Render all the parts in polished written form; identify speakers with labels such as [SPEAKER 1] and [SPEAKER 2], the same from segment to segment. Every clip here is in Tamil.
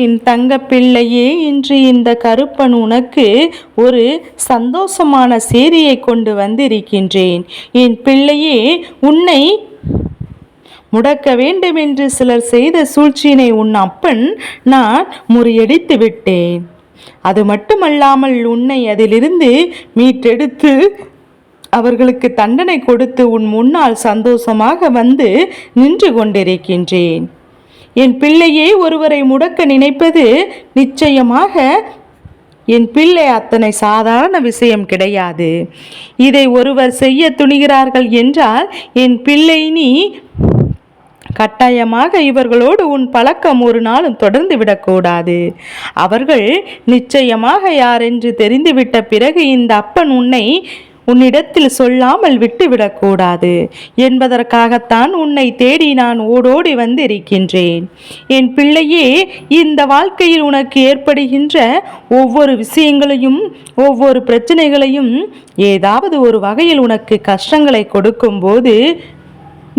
[SPEAKER 1] என் தங்க பிள்ளையே, இன்று இந்த கருப்பன் உனக்கு ஒரு சந்தோஷமான செய்தியை கொண்டு வந்திருக்கின்றேன். என் பிள்ளையே, உன்னை முடக்க வேண்டும் என்று சிலர் செய்த சூழ்ச்சியினை உன் அப்பன் நான் முறியடித்து விட்டேன். அது மட்டுமல்லாமல் உன்னை அதிலிருந்து மீட்டெடுத்து அவர்களுக்கு தண்டனை கொடுத்து உன் முன்னால் சந்தோஷமாக வந்து நின்று கொண்டிருக்கின்றேன். என் பிள்ளையே, ஒருவரை முடக்க நினைப்பது நிச்சயமாக என் பிள்ளை அத்தனை சாதாரண விஷயம் கிடையாது. இதை ஒருவர் செய்ய துணிகிறார்கள் என்றால் என் பிள்ளை நீ கட்டாயமாக இவர்களோடு உன் பழக்கம் ஒரு நாளும் தொடர்ந்து விடக்கூடாது. அவர்கள் நிச்சயமாக யாரென்று தெரிந்துவிட்ட பிறகு இந்த அப்பன் உன்னிடத்தில் சொல்லாமல் விட்டுவிடக்கூடாது என்பதற்காகத்தான் உன்னை தேடி நான் ஓடோடி வந்திருக்கின்றேன். என் பிள்ளையே, இந்த வாழ்க்கையில் உனக்கு ஏற்படுகின்ற ஒவ்வொரு விஷயங்களையும் ஒவ்வொரு பிரச்சனைகளையும் ஏதாவது ஒரு வகையில் உனக்கு கஷ்டங்களை கொடுக்கும்போது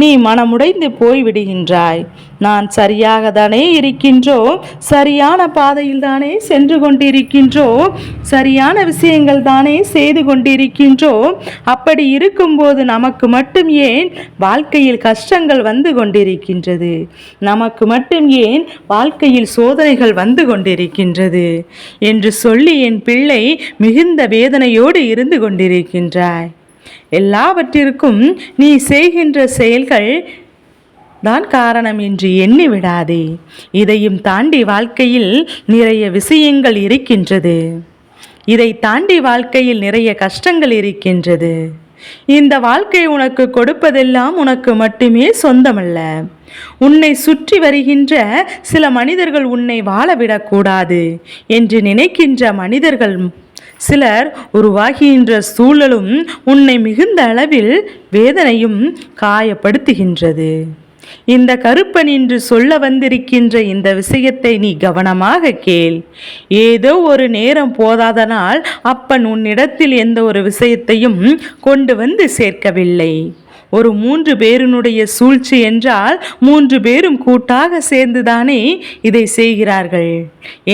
[SPEAKER 1] நீ மனமுடைந்து போய்விடுகின்றாய். நான் சரியாக தானே இருக்கின்றோம், சரியான பாதையில் தானே சென்று கொண்டிருக்கின்றோம், சரியான விஷயங்கள் தானே செய்து கொண்டிருக்கின்றோம். அப்படி இருக்கும்போது நமக்கு மட்டும் ஏன் வாழ்க்கையில் கஷ்டங்கள் வந்து கொண்டிருக்கின்றது? நமக்கு மட்டும் ஏன் வாழ்க்கையில் சோதனைகள் வந்து கொண்டிருக்கின்றது என்று சொல்லி என் பிள்ளை மிகுந்த வேதனையோடு இருந்து கொண்டிருக்கின்றாய். எல்லாவற்றிற்கும் நீ செய்கின்ற செயல்கள் தான் காரணம் என்று எண்ணி விடாதே. இதையும் தாண்டி வாழ்க்கையில் நிறைய விஷயங்கள் இருக்கின்றது. இதை தாண்டி வாழ்க்கையில் நிறைய கஷ்டங்கள் இருக்கின்றது. இந்த வாழ்க்கை உனக்கு கொடுப்பதெல்லாம் உனக்கு மட்டுமே சொந்தமல்ல. உன்னை சுற்றி வருகின்ற சில மனிதர்கள் உன்னை வாழவிடக்கூடாது என்று நினைக்கின்ற மனிதர்கள் சிலர் உருவாகின்ற சூழலும் உன்னை மிகுந்த அளவில் வேதனையும் காயப்படுத்துகின்றது. இந்த கருப்பன் என்று சொல்ல வந்திருக்கின்ற இந்த விஷயத்தை நீ கவனமாக கேள். ஏதோ ஒரு நேரம் போதாதனால் அப்பன் உன்னிடத்தில் எந்த ஒரு விஷயத்தையும் கொண்டு வந்து சேர்க்கவில்லை. ஒரு 3 பேருனுடைய சூழ்ச்சி என்றால் 3 பேரும் கூட்டாக சேர்ந்துதானே இதை செய்கிறார்கள்.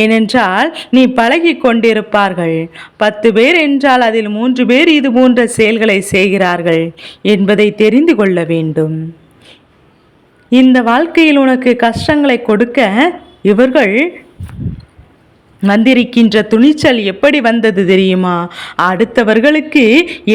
[SPEAKER 1] ஏனென்றால் நீ பழகி கொண்டிருப்பார்கள். 10 பேர் என்றால் அதில் 3 பேர் இது போன்ற செயல்களை செய்கிறார்கள் என்பதை தெரிந்து கொள்ள வேண்டும். இந்த வாழ்க்கையில் உனக்கு கஷ்டங்களை கொடுக்க இவர்கள் வந்திருக்கின்ற துணிச்சல் எப்படி வந்தது தெரியுமா? அடுத்தவர்களுக்கு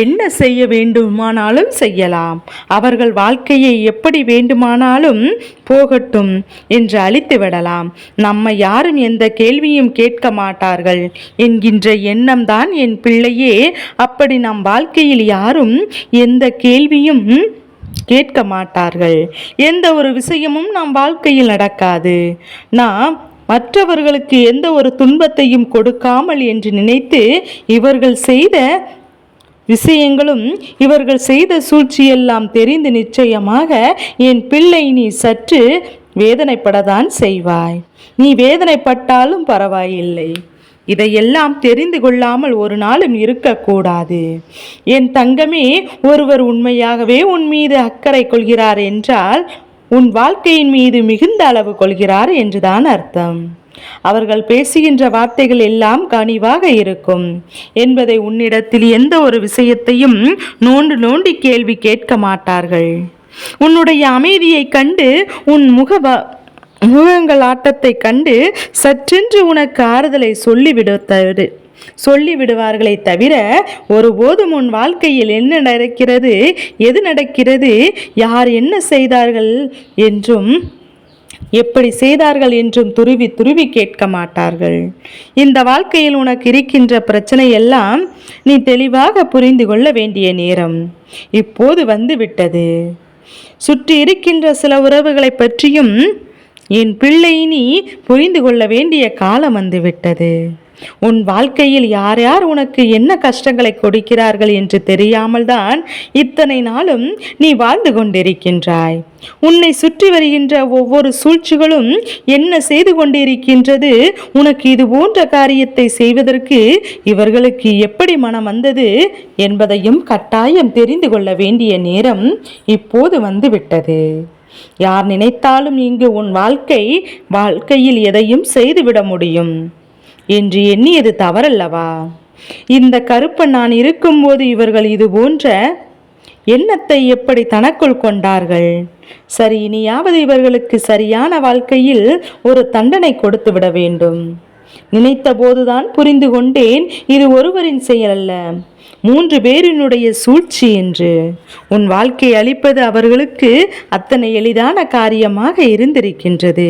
[SPEAKER 1] என்ன செய்ய வேண்டுமானாலும் செய்யலாம், அவர்கள் வாழ்க்கையை எப்படி வேண்டுமானாலும் போகட்டும் என்று அழித்து விடலாம், நம்ம யாரும் எந்த கேள்வியும் கேட்க மாட்டார்கள் என்கின்ற எண்ணம் தான் என் பிள்ளையே. அப்படி நம் வாழ்க்கையில் யாரும் எந்த கேள்வியும் கேட்க மாட்டார்கள். எந்த ஒரு விஷயமும் நம் வாழ்க்கையில் நடக்காது. நாம் மற்றவர்களுக்கு எந்த ஒரு துன்பத்தையும் கொடுக்காமல் என்று நினைத்து இவர்கள் செய்த விஷயங்களும் இவர்கள் செய்த சூழ்ச்சியெல்லாம் தெரிந்து நிச்சயமாக என் பிள்ளை நீ சற்று வேதனைப்படத்தான் செய்வாய். நீ வேதனைப்பட்டாலும் பரவாயில்லை. இதையெல்லாம் தெரிந்து கொள்ளாமல் ஒரு நாளும் இருக்கக்கூடாது. என் தங்கமே, ஒருவர் உண்மையாகவே உன் மீது அக்கறை கொள்கிறார் என்றால் உன் வாழ்க்கையின் மீது மிகுந்த அளவு கொள்கிறார் என்றுதான் அர்த்தம். அவர்கள் பேசுகின்ற வார்த்தைகள் எல்லாம் கனிவாக இருக்கும் என்பதை உன்னிடத்தில் எந்த ஒரு விஷயத்தையும் நோண்டி கேள்வி கேட்க மாட்டார்கள். உன்னுடைய அமைதியை கண்டு உன் முகங்கள் ஆட்டத்தை கண்டு சற்றென்று உனக்கு ஆறுதலை சொல்லிவிடுவார்களே தவிர ஒருபோதும் உன் வாழ்க்கையில் என்ன நடக்கிறது, எது நடக்கிறது, யார் என்ன செய்தார்கள் என்றும் எப்படி செய்தார்கள் என்றும் துருவி கேட்க மாட்டார்கள். இந்த வாழ்க்கையில் உனக்கு இருக்கின்ற பிரச்சனை எல்லாம் நீ தெளிவாக புரிந்து கொள்ள வேண்டிய நேரம் இப்போது வந்துவிட்டது. சுற்றி இருக்கின்ற சில உறவுகளை பற்றியும் என் பிள்ளை நீ புரிந்து கொள்ள வேண்டிய காலம் வந்துவிட்டது. உன் வாழ்க்கையில் யார் யார் உனக்கு என்ன கஷ்டங்களை கொடுக்கிறார்கள் என்று தெரியாமல் தான் இத்தனை நாளும் நீ வாழ்ந்து கொண்டிருக்கின்றாய். உன்னை சுற்றி வருகின்ற ஒவ்வொரு சூழ்ச்சிகளும் என்ன செய்து கொண்டிருக்கின்றது? உனக்கு இது போன்ற காரியத்தை செய்வதற்கு இவர்களுக்கு எப்படி மனம் வந்தது என்பதையும் கட்டாயம் தெரிந்து கொள்ள வேண்டிய நேரம் இப்போது வந்துவிட்டது. யார் நினைத்தாலும் இங்கு உன் வாழ்க்கையில் எதையும் செய்துவிட முடியும் என்று எண்ணியது தவறல்லவா? இந்த கருப்பன் நான் இருக்கும்போது இவர்கள் இது போன்ற எண்ணத்தை எப்படி தனக்குள் கொண்டார்கள்? சரி, இனியாவது இவர்களுக்கு சரியான வாழ்க்கையில் ஒரு தண்டனை கொடுத்து விட வேண்டும். நினைத்த போதுதான் புரிந்து கொண்டேன், இது ஒருவரின் செயல் அல்ல, 3 பேரினுடைய சூழ்ச்சி என்று. உன் வாழ்க்கை அளிப்பது அவர்களுக்கு அத்தனை எளிதான காரியமாக இருந்திருக்கின்றது.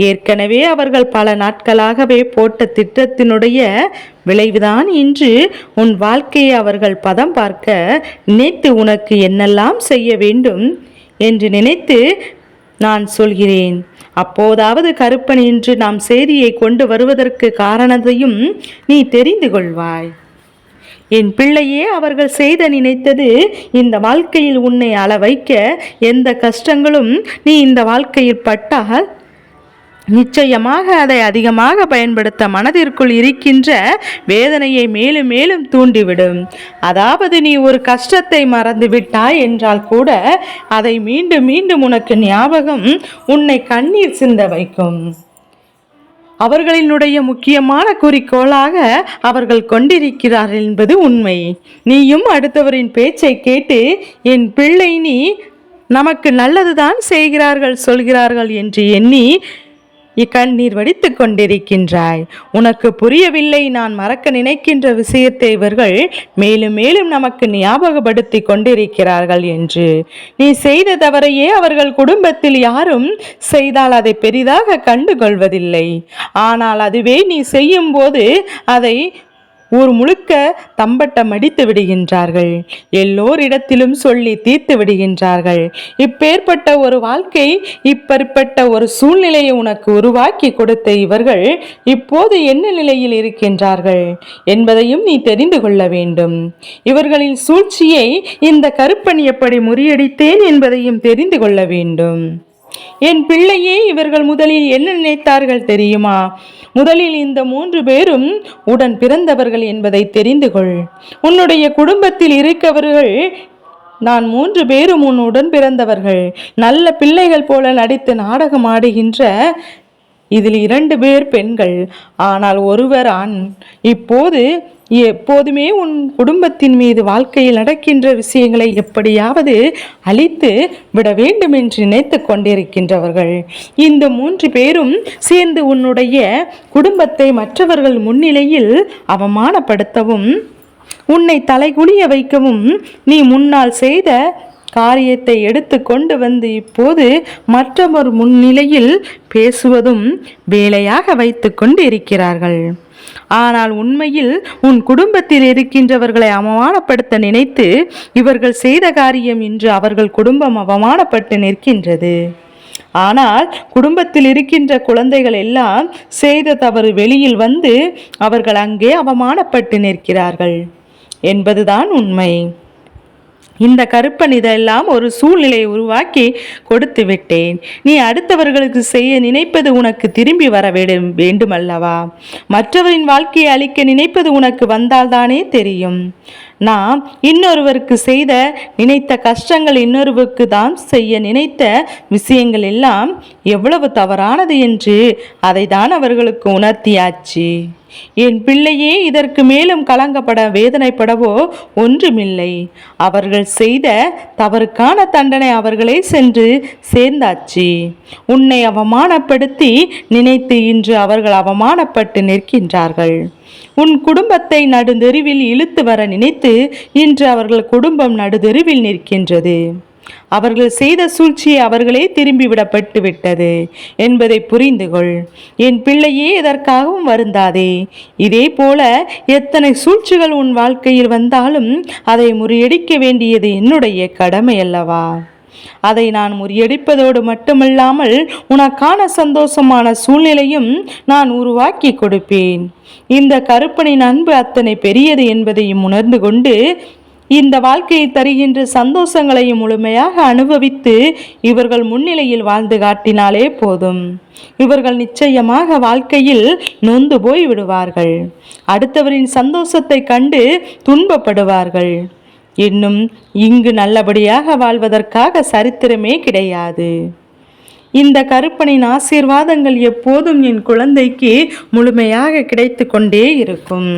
[SPEAKER 1] ஏற்கனவே அவர்கள் பல நாட்களாகவே போட்ட திட்டத்தினுடைய விளைவுதான் இன்று உன் வாழ்க்கையை அவர்கள் பதம் பார்க்க நினைத்து உனக்கு என்னெல்லாம் செய்ய வேண்டும் என்று நினைத்து நான் சொல்கிறேன். அப்போதாவது கருப்பன் இன்று நாம் செய்தியை கொண்டு வருவதற்கு காரணத்தையும் நீ தெரிந்து கொள்வாய். என் பிள்ளையே, அவர்கள் செய்த நினைத்தது இந்த வாழ்க்கையில் உன்னை அள வைக்க. எந்த கஷ்டங்களும் நீ இந்த வாழ்க்கையில் பட்டால் நிச்சயமாக அதை அதிகமாக பயன்படுத்த மனதிற்குள் இருக்கின்ற வேதனையை மேலும் மேலும் தூண்டிவிடும். அதாவது நீ ஒரு கஷ்டத்தை மறந்து விட்டாய் என்றால் கூட அதை மீண்டும் மீண்டும் உனக்கு ஞாபகம் உன்னை கண்ணீர் சிந்த வைக்கும். அவர்களினுடைய முக்கியமான குறிக்கோளாக அவர்கள் கொண்டிருக்கிறார்கள் என்பது உண்மை. நீயும் அடுத்தவரின் பேச்சை கேட்டு என் பிள்ளை நீ நமக்கு நல்லதுதான் செய்கிறார்கள் சொல்கிறார்கள் என்று எண்ணி கண்ணீர் வடித்து கொண்டிருக்கின்றாய். உனக்கு புரியவில்லை, நான் மறக்க நினைக்கின்ற விஷயத்தை இவர்கள் மேலும் மேலும் நமக்கு ஞாபகப்படுத்தி கொண்டிருக்கிறார்கள் என்று. நீ செய்த தவறையே அவர்கள் குடும்பத்தில் யாரும் செய்தால் அதை பெரிதாக கண்டுகொள்வதில்லை. ஆனால் அதுவே நீ செய்யும் போது அதை ஊர் முழுக்க தம்பட்டம் அடித்து விடுகின்றார்கள். எல்லோரிடத்திலும் சொல்லி தீர்த்து விடுகின்றார்கள். இப்பேற்பட்ட ஒரு வாழ்க்கை, இப்பேற்பட்ட ஒரு சூழ்நிலையை உனக்கு உருவாக்கி கொடுத்த இவர்கள் இப்போது என்ன நிலையில் இருக்கின்றார்கள் என்பதையும் நீ தெரிந்து கொள்ள வேண்டும். இவர்களின் சூழ்ச்சியை இந்த கருப்பன் எப்படி முறியடித்தேன் என்பதையும் தெரிந்து கொள்ள வேண்டும். என் பிள்ளையே, இவர்கள் முதலில் என்ன நினைத்தார்கள் தெரியுமா? முதலில் இந்த 3 பேரும் உடன் பிறந்தவர்கள் என்பதை தெரிந்து கொள். உன்னுடைய குடும்பத்தில் இருக்கவர்கள் நான் 3 பேரும் உன்னுடன் பிறந்தவர்கள், நல்ல பிள்ளைகள் போல நடித்து நாடகம் ஆடுகின்ற இதில் 2 பேர் பெண்கள், ஆனால் ஒருவர் ஆண். இப்போது எப்போதுமே உன் குடும்பத்தின் மீது வாழ்க்கையில் நடக்கின்ற விஷயங்களை எப்படியாவது அழித்து விட வேண்டும் என்று நினைத்து கொண்டிருக்கின்றவர்கள் இந்த 3 பேரும் சேர்ந்து உன்னுடைய குடும்பத்தை மற்றவர்கள் முன்னிலையில் அவமானப்படுத்தவும், உன்னை தலைகுனிய வைக்கவும், நீ முன்னால் செய்த காரியத்தை எடுத்து கொண்டு வந்து இப்போது மற்றவர் முன்னிலையில் பேசுவதும் வேலையாக வைத்து கொண்டு இருக்கிறார்கள். ஆனால் உண்மையில் உன் குடும்பத்தில் இருக்கின்றவர்களை அவமானப்படுத்த நினைத்து இவர்கள் செய்த காரியம் இன்று அவர்கள் குடும்பம் அவமானப்பட்டு நிற்கின்றது. ஆனால் குடும்பத்தில் இருக்கின்ற குழந்தைகள் எல்லாம் செய்த தவறு வெளியில் வந்து அவர்கள் அங்கே அவமானப்பட்டு நிற்கிறார்கள் என்பதுதான் உண்மை. இந்த கருப்பன் இதெல்லாம் ஒரு சூழ்நிலையை உருவாக்கி கொடுத்து விட்டேன். நீ அடுத்தவர்களுக்கு செய்ய நினைப்பது உனக்கு திரும்பி வர வேண்டுமல்லவா? மற்றவரின் வாழ்க்கையை அழிக்க நினைப்பது உனக்கு வந்தால்தானே தெரியும். நாம் இன்னொருவருக்கு செய்த நினைத்த கஷ்டங்கள், இன்னொருவருக்கு தான் செய்ய நினைத்த விஷயங்கள் எல்லாம் எவ்வளவு தவறானது என்று அதை தான் அவர்களுக்கு உணர்த்தியாச்சு. என் பிள்ளையே, இதற்கு மேலும் கலங்கப்பட வேதனைப்படவோ ஒன்றுமில்லை. அவர்கள் செய்த தவறுக்கான தண்டனை அவர்களே சென்று சேர்ந்தாச்சு. உன்னை அவமானப்படுத்தி நினைத்து இன்று அவர்கள் அவமானப்பட்டு நிற்கின்றார்கள். உன் குடும்பத்தை நடுதெருவில் இழுத்து வர நினைத்து இன்று அவர்கள் குடும்பம் நடுதெருவில் நிற்கின்றது. அவர்கள் செய்த சூழ்ச்சியை அவர்களே திரும்பிவிடப்பட்டு விட்டது என்பதை புரிந்து கொள். என் பிள்ளையே, எதற்காகவும் வருந்தாதே. இதே போல எத்தனை சூழ்ச்சிகள் உன் வாழ்க்கையில் வந்தாலும் அதை முறியடிக்க வேண்டியது என்னுடைய கடமை அல்லவா? அதை நான் முறியடிப்பதோடு மட்டுமல்லாமல் உனக்கான சந்தோஷமான சூழ்நிலையும் நான் உருவாக்கி கொடுப்பேன். இந்த கருப்பனின் அன்பு அத்தனை பெரியது என்பதையும் உணர்ந்து கொண்டு இந்த வாழ்க்கையை தருகின்ற சந்தோஷங்களையும் முழுமையாக அனுபவித்து இவர்கள் முன்னிலையில் வாழ்ந்து காட்டினாலே போதும். இவர்கள் நிச்சயமாக வாழ்க்கையில் நொந்து போய் விடுவார்கள். அடுத்தவரின் சந்தோஷத்தை கண்டு துன்பப்படுவார்கள். இன்னும் இங்கு நல்லபடியாக வாழ்வதற்காக சரித்திரமே கிடையாது. இந்த கருப்பனின் ஆசீர்வாதங்கள் எப்போதும் என் குழந்தைக்கு முழுமையாக கிடைத்து கொண்டே இருக்கும்.